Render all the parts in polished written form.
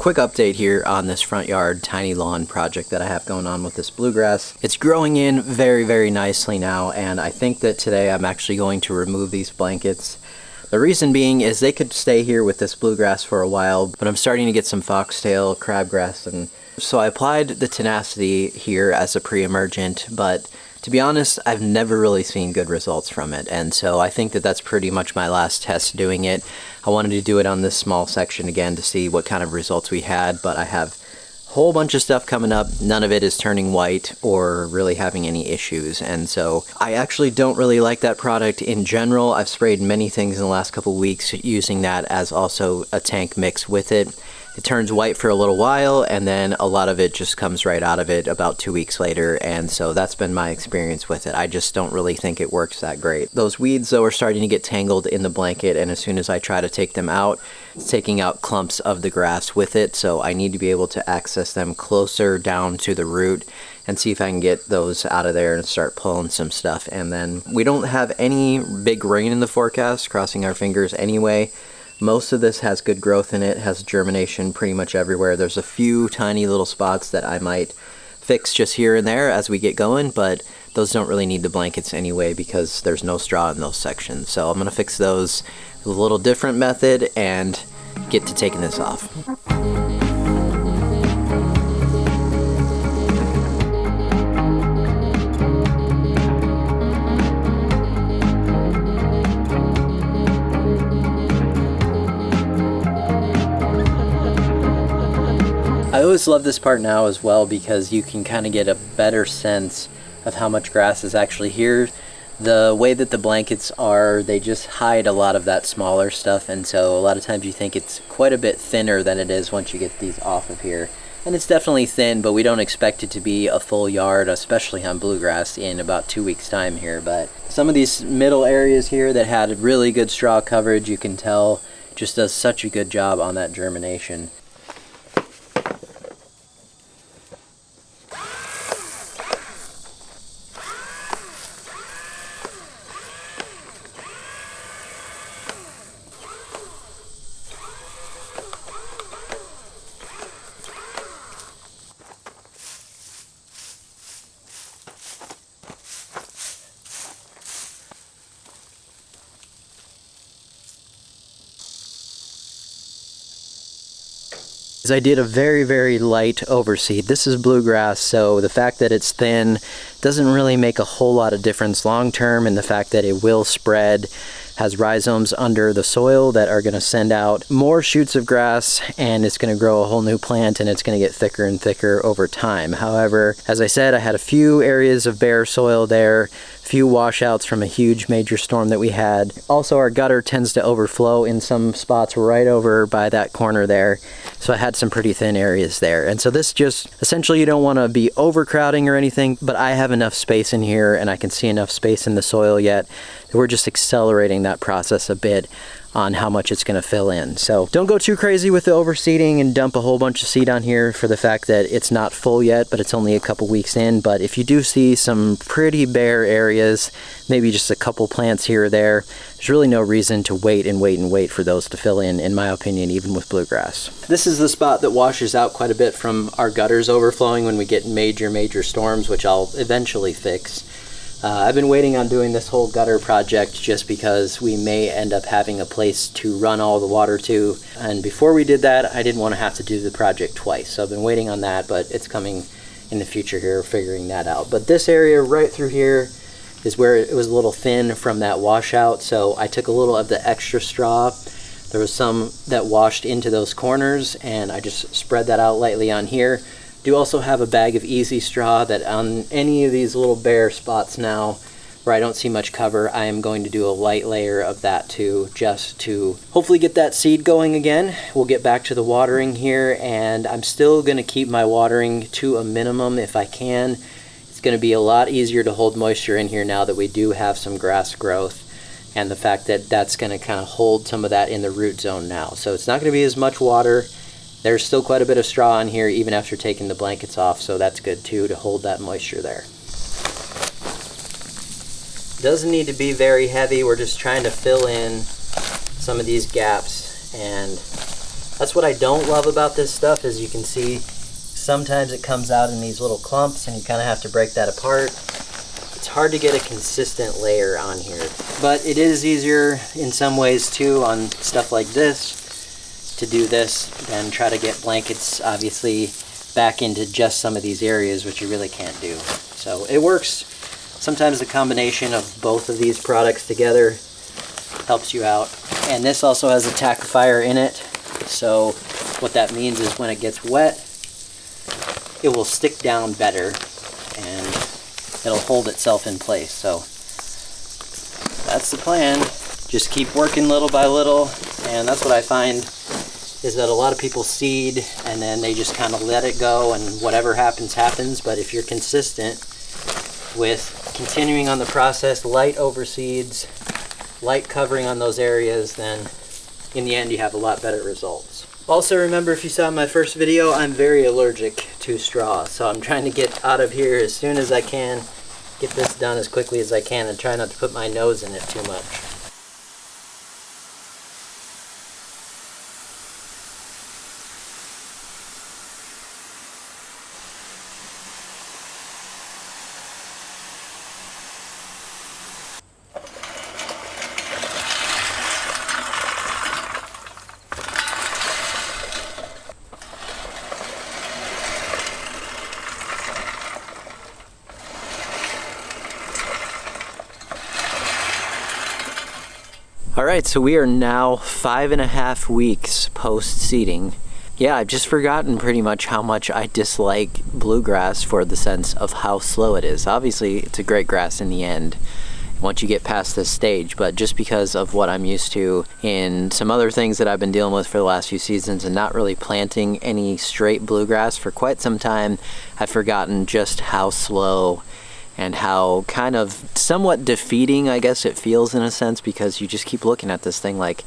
Quick update here on this front yard tiny lawn project that I have going on with this bluegrass. It's growing in very nicely now, and I think that today I'm actually going to remove these blankets. The reason being is they could stay here with this bluegrass for a while, but I'm starting to get some foxtail, crabgrass, and so I applied the tenacity here as a pre-emergent, but to be honest, I've never really seen good results from it, and so I think that that's pretty much my last test doing it. I wanted to do it on this small section again to see what kind of results we had, but I have a whole bunch of stuff coming up. None of it is turning white or really having any issues, and so I actually don't really like that product in general. I've sprayed many things in the last couple weeks using that as also a tank mix with it. It turns white for a little while, and then a lot of it just comes right out of it about 2 weeks later, and so that's been my experience with it. I just don't really think it works that great. Those weeds, though, are starting to get tangled in the blanket, and as soon as I try to take them out, it's taking out clumps of the grass with it, so I need to be able to access them closer down to the root and see if I can get those out of there and start pulling some stuff. And then we don't have any big rain in the forecast, crossing our fingers anyway. Most of this has good growth in it, has germination pretty much everywhere. There's a few tiny little spots that I might fix just here and there as we get going, but those don't really need the blankets anyway because there's no straw in those sections. So I'm going to fix those with a little different method and get to taking this off. I always love this part now as well because you can kind of get a better sense of how much grass is actually here. The way that the blankets are, they just hide a lot of that smaller stuff, and so a lot of times you think it's quite a bit thinner than it is once you get these off of here. And it's definitely thin, but we don't expect it to be a full yard, especially on bluegrass, in about 2 weeks time here. But some of these middle areas here that had really good straw coverage, you can tell just does such a good job on that germination. I did a very light overseed. This is bluegrass, so the fact that it's thin doesn't really make a whole lot of difference long term, and the fact that it will spread, has rhizomes under the soil that are going to send out more shoots of grass, and it's going to grow a whole new plant, and it's going to get thicker and thicker over time. However, as I said, I had a few areas of bare soil there, few washouts from a huge major storm that we had. Also, our gutter tends to overflow in some spots right over by that corner there, so I had some pretty thin areas there. And so this just, essentially you don't want to be overcrowding or anything, but I have enough space in here and I can see enough space in the soil yet that we're just accelerating that process a bit on how much it's going to fill in. So don't go too crazy with the overseeding and dump a whole bunch of seed on here for the fact that it's not full yet, but it's only a couple weeks in. But if you do see some pretty bare areas, maybe just a couple plants here or there, there's really no reason to wait for those to fill in my opinion, even with bluegrass. This is the spot that washes out quite a bit from our gutters overflowing when we get major storms, which I'll eventually fix. I've been waiting on doing this whole gutter project just because we may end up having a place to run all the water to, and before we did that I didn't want to have to do the project twice, so I've been waiting on that, but it's coming in the future here, figuring that out. But this area right through here is where it was a little thin from that washout, so I took a little of the extra straw. There was some that washed into those corners and I just spread that out lightly on here. Do also have a bag of easy straw that on any of these little bare spots now where I don't see much cover, I am going to do a light layer of that too, just to hopefully get that seed going again. We'll get back to the watering here, and I'm still going to keep my watering to a minimum if I can. It's going to be a lot easier to hold moisture in here now that we do have some grass growth, and the fact that that's going to kind of hold some of that in the root zone now. So it's not going to be as much water. There's still quite a bit of straw in here even after taking the blankets off, so that's good too to hold that moisture there. Doesn't need to be very heavy. We're just trying to fill in some of these gaps, and That's what I don't love about this stuff, is you can see sometimes it comes out in these little clumps and you kind of have to break that apart. It's hard to get a consistent layer on here, but it is easier in some ways too on stuff like this to do this than try to get blankets obviously back into just some of these areas, which you really can't do. So it works. Sometimes the combination of both of these products together helps you out. And this also has a tackifier in it, so what that means is when it gets wet, it will stick down better and it'll hold itself in place. So that's the plan. Just keep working little by little, and that's what I find is that a lot of people seed and then they just kind of let it go and whatever happens happens. But if you're consistent with continuing on the process, light overseeds, light covering on those areas, then in the end you have a lot better results. Also, remember, if you saw my first video, I'm very allergic to straw, so I'm trying to get out of here as soon as I can, get this done as quickly as I can, and try not to put my nose in it too much. Alright, so we are now 5.5 weeks post-seeding. Yeah, I've just forgotten pretty much how much I dislike bluegrass for the sense of how slow it is. Obviously, it's a great grass in the end once you get past this stage, but just because of what I'm used to in some other things that I've been dealing with for the last few seasons and not really planting any straight bluegrass for quite some time, I've forgotten just how slow and how kind of somewhat defeating, I guess it feels in a sense, because you just keep looking at this thing like,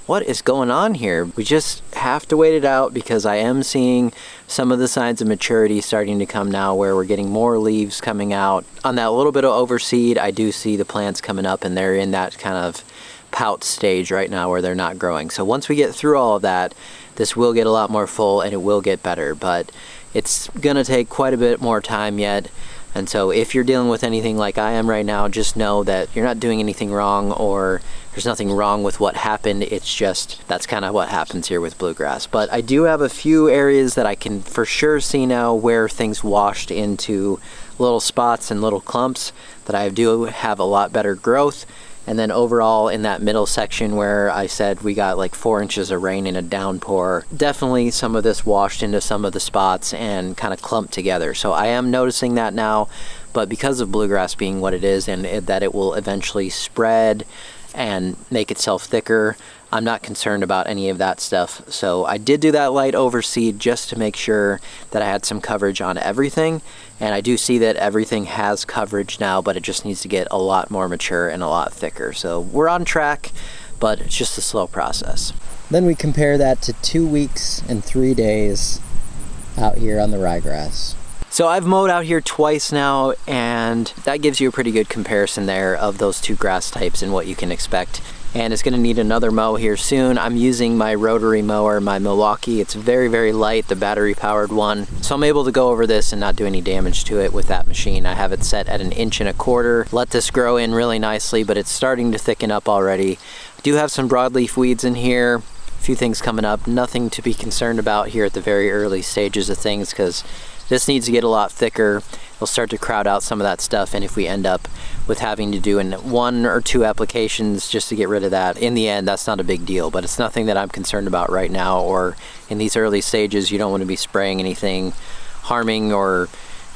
what is going on here? We just have to wait it out, because I am seeing some of the signs of maturity starting to come now, where we're getting more leaves coming out. On that little bit of overseed, I do see the plants coming up, and they're in that kind of pout stage right now where they're not growing. So once we get through all of that, this will get a lot more full and it will get better, but it's gonna take quite a bit more time yet. And so if you're dealing with anything like I am right now, just know that you're not doing anything wrong, or there's nothing wrong with what happened. It's just, that's kind of what happens here with bluegrass. But I do have a few areas that I can for sure see now where things washed into little spots and little clumps that I do have a lot better growth. And then overall in that middle section where I said we got like 4 inches of rain in a downpour, definitely some of this washed into some of the spots and kind of clumped together. So I am noticing that now, but because of bluegrass being what it is and that it will eventually spread and make itself thicker, I'm not concerned about any of that stuff. So I did do that light overseed just to make sure that I had some coverage on everything. And I do see that everything has coverage now, but it just needs to get a lot more mature and a lot thicker. So we're on track, but it's just a slow process. Then we compare that to 2 weeks and 3 days out here on the ryegrass. So I've mowed out here twice now, and that gives you a pretty good comparison there of those two grass types and what you can expect. And it's gonna need another mow here soon. I'm using my rotary mower, my Milwaukee. It's very, very light, the battery powered one. So I'm able to go over this and not do any damage to it with that machine. I have it set at 1.25 inches. Let this grow in really nicely, but it's starting to thicken up already. I do have some broadleaf weeds in here. A few things coming up, nothing to be concerned about here at the very early stages of things, because this needs to get a lot thicker. It'll start to crowd out some of that stuff, and if we end up with having to do 1 or 2 applications just to get rid of that, in the end, that's not a big deal, but it's nothing that I'm concerned about right now, or in these early stages. You don't want to be spraying anything harming or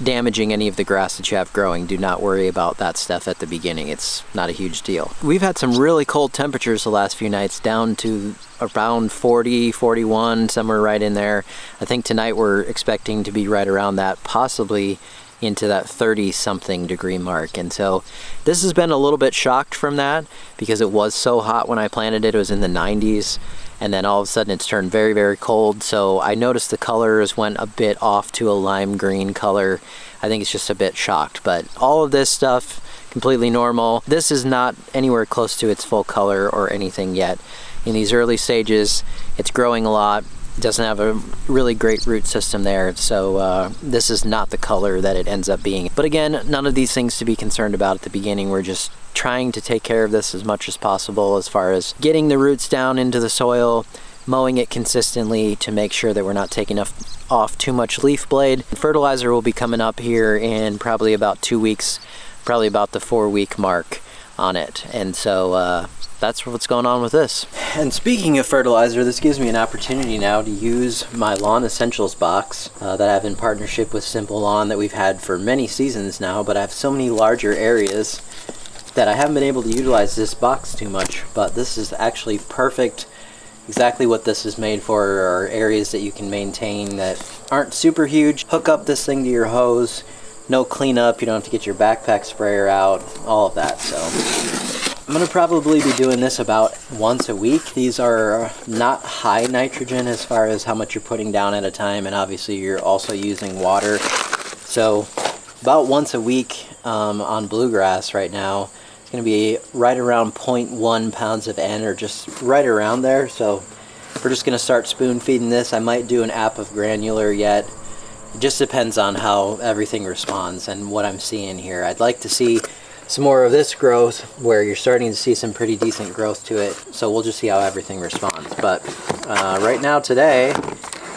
damaging any of the grass that you have growing. Do not worry about that stuff at the beginning. It's not a huge deal. We've had some really cold temperatures the last few nights, down to around 40, 41, somewhere right in there. I think tonight we're expecting to be right around that, possibly into that 30-something degree mark. And so this has been a little bit shocked from that, because it was so hot when I planted it. It was in the 90s, and then all of a sudden it's turned very, very cold. So I noticed the colors went a bit off to a lime green color. I think it's just a bit shocked, but all of this stuff completely normal. This is not anywhere close to its full color or anything yet. in these early stages. It's growing a lot. It doesn't have a really great root system there, so this is not the color that it ends up being. But again, none of these things to be concerned about at the beginning. We're just trying to take care of this as much as possible as far as getting the roots down into the soil, mowing it consistently to make sure that we're not taking off too much leaf blade. Fertilizer will be coming up here in probably about 2 weeks, probably about the 4-week mark on it. And so that's what's going on with this. And speaking of fertilizer, this gives me an opportunity now to use my Lawn Essentials box that I have in partnership with Simple Lawn that we've had for many seasons now, but I have so many larger areas that I haven't been able to utilize this box too much, but this is actually perfect. Exactly what this is made for are areas that you can maintain that aren't super huge. Hook up this thing to your hose, no cleanup, you don't have to get your backpack sprayer out, all of that. So I'm gonna probably be doing this about once a week. These are not high nitrogen as far as how much you're putting down at a time, and obviously you're also using water. So about once a week on Bluegrass right now. Going to be right around 0.1 pounds of N, or just right around there. So we're just going to start spoon feeding this. I might do an app of granular yet. It just depends on how everything responds and what I'm seeing here. I'd like to see some more of this growth where you're starting to see some pretty decent growth to it. So we'll just see how everything responds. But right now today,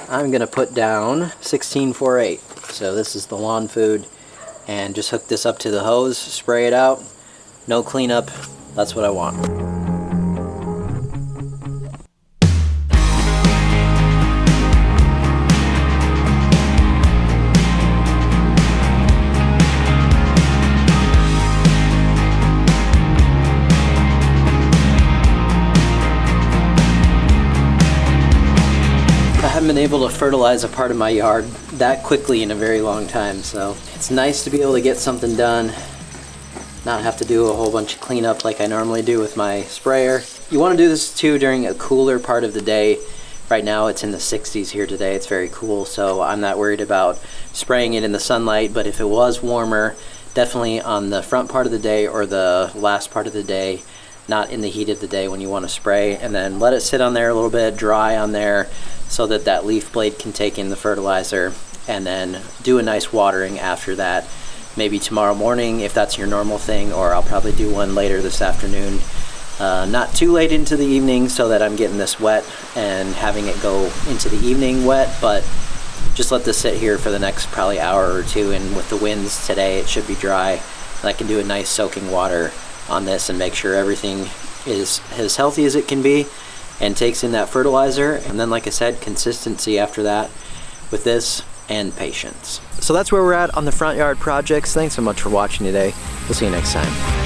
I'm going to put down 1648. So this is the lawn food, and just hook this up to the hose, spray it out. No cleanup, that's what I want. I haven't been able to fertilize a part of my yard that quickly in a very long time, so it's nice to be able to get something done, not have to do a whole bunch of cleanup like I normally do with my sprayer. You want to do this too during a cooler part of the day. Right now it's in the 60s here today. It's very cool, so I'm not worried about spraying it in the sunlight, but if it was warmer, definitely on the front part of the day or the last part of the day, not in the heat of the day when you want to spray, and then let it sit on there a little bit, dry on there, so that that leaf blade can take in the fertilizer, and then do a nice watering after that. Maybe tomorrow morning if that's your normal thing, or I'll probably do one later this afternoon. Not too late into the evening so that I'm getting this wet and having it go into the evening wet, but just let this sit here for the next probably hour or two, and with the winds today it should be dry, and I can do a nice soaking water on this and make sure everything is as healthy as it can be and takes in that fertilizer. And then, like I said, consistency after that with this, and patience. So that's where we're at on the front yard projects. Thanks so much for watching today. We'll see you next time.